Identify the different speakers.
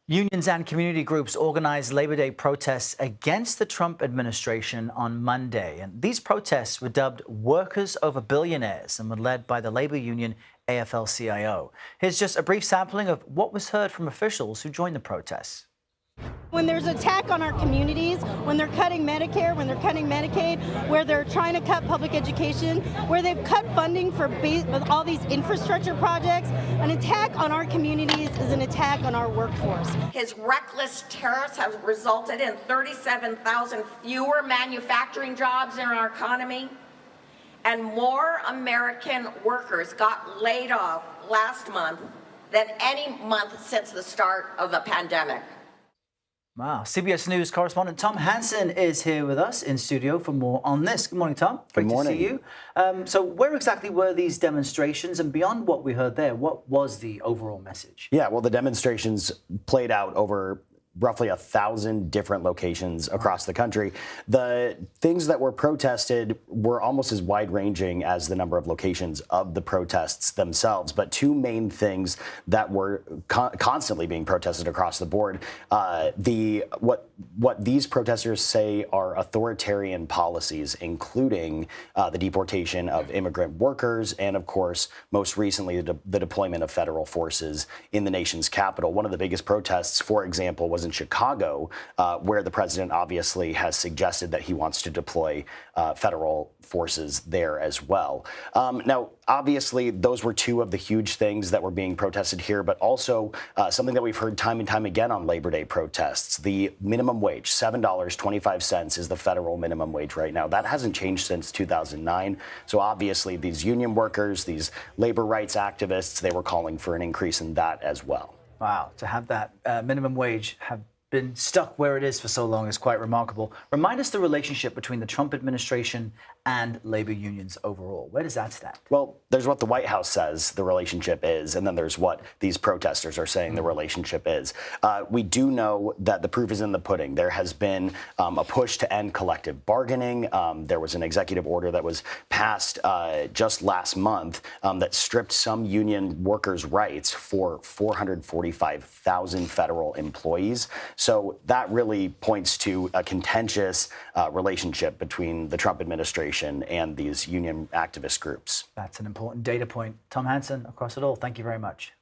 Speaker 1: Unions and community groups organized Labor Day protests against the Trump administration on Monday. And these protests were dubbed Workers Over Billionaires and were led by the labor union AFL-CIO. Here's just a brief sampling of what was heard from officials who joined the protests.
Speaker 2: When there's attack on our communities, when they're cutting Medicare, when they're cutting Medicaid, where they're trying to cut public education, where they've cut funding for all these infrastructure projects, an attack on our communities is an attack on our workforce.
Speaker 3: His reckless tariffs have resulted in 37,000 fewer manufacturing jobs in our economy, and more American workers got laid off last month than any month since the start of the pandemic.
Speaker 1: Wow. CBS News correspondent Tom Hanson is here with us in studio for more on this. Good morning, Tom.
Speaker 4: Good morning.
Speaker 1: Great to see you. So where exactly were these demonstrations? And beyond what we heard there, what was the overall message?
Speaker 4: Yeah, well, the demonstrations played out over roughly 1,000 different locations across the country. The things that were protested were almost as wide-ranging as the number of locations of the protests themselves. But two main things that were constantly being protested across the board, what these protesters say are authoritarian policies, including the deportation of immigrant workers and, of course, most recently, the deployment of federal forces in the nation's capital. One of the biggest protests, for example, was in Chicago, where the president obviously has suggested that he wants to deploy federal forces there as well. Now, obviously, those were two of the huge things that were being protested here, but also something that we've heard time and time again on Labor Day protests. The minimum wage, $7.25 is the federal minimum wage right now. That hasn't changed since 2009. So obviously, these union workers, these labor rights activists, they were calling for an increase in that as well.
Speaker 1: Wow, to have that minimum wage have been stuck where it is for so long is quite remarkable. Remind us the relationship between the Trump administration and labor unions overall. Where does that stand?
Speaker 4: Well, there's what the White House says the relationship is, and then there's what these protesters are saying the relationship is. We do know that the proof is in the pudding. There has been a push to end collective bargaining. There was an executive order that was passed just last month that stripped some union workers' rights for 445,000 federal employees. So that really points to a contentious relationship between the Trump administration and these union activist groups.
Speaker 1: That's an important data point. Tom Hanson, across it all, thank you very much.